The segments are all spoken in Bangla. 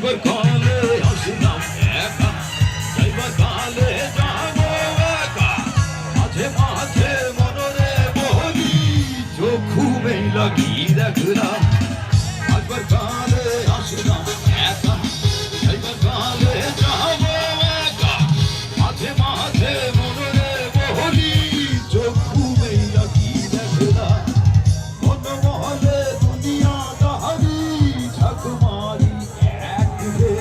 যাইবার কালে আসলাম একা, যাইবার কালে যাবো একা, মাঝে মাঝে মনরে বলি চক্ষু মেলা কি দেখলাম। যাইবার কালে আসলাম একা, যাইবার কালে যাবো একা, মাঝে মাঝে মনরে বলি চক্ষু মেলা কি দেখলাম। মন মহলে দুনিয়া দাহারি ঝাঁক মারি এক রে,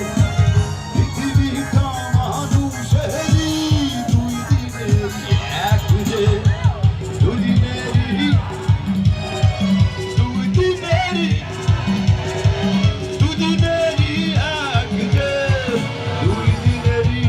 পৃথিবীটা মানুষেরই দুই দিনের এক রে, দুই দিনেরই দুই দিনেরই দুই দিনেরই এক রে, দুই দিনেরই।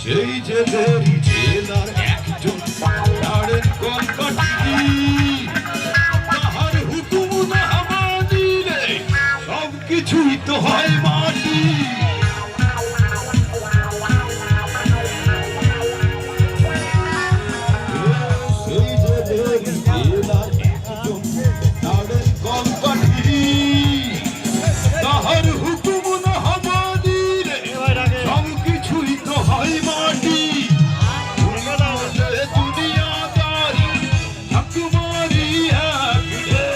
সেই জেলেরই জেলার একজন দাঁড়েন কলকাঠি, তাহার হুকুম না মানিলে সব কিছুই তো হয় মাটি। সেই জেলেরই জেলার একজন দাঁড়েন কলকাঠি, তাহার হুকুম না মানিলে সব কিছুই তো হয় মাটি। দুনিয়াদারি ঠাকুমারি এক রে,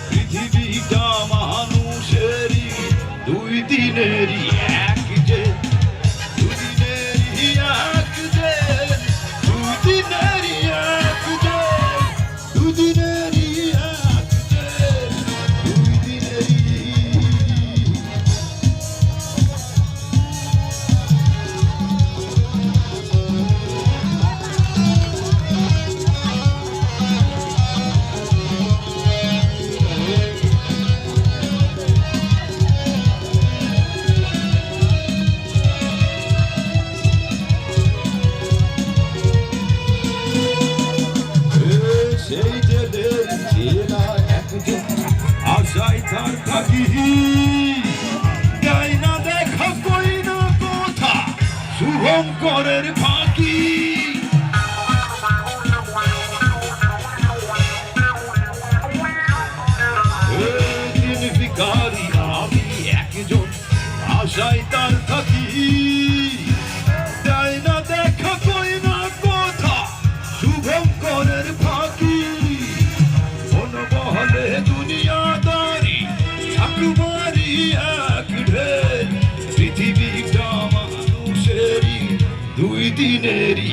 পৃথিবীটা মানুষেরই দুই দিনেরই এক যে, দুই দিনেরই এক যে, দুই দিনেরই এক যে, দুই দিনেরই এক যে, দুই দিনেরই। সেই জেলের জেলা একজন আশায় তার থাকি, দেয় না দেখা কই না কথা শুভঙ্করের ফাঁকি। দিন ভিখারি আমি একজন আশায় তার থাকি, দেয় না দেখা কই না কথা শুভঙ্করের ফাঁকি। মন বহলে দুনিয়াদারি ঠাকুমারি এক রে, পৃথিবীটা মানুষেরই দুই দিনেরই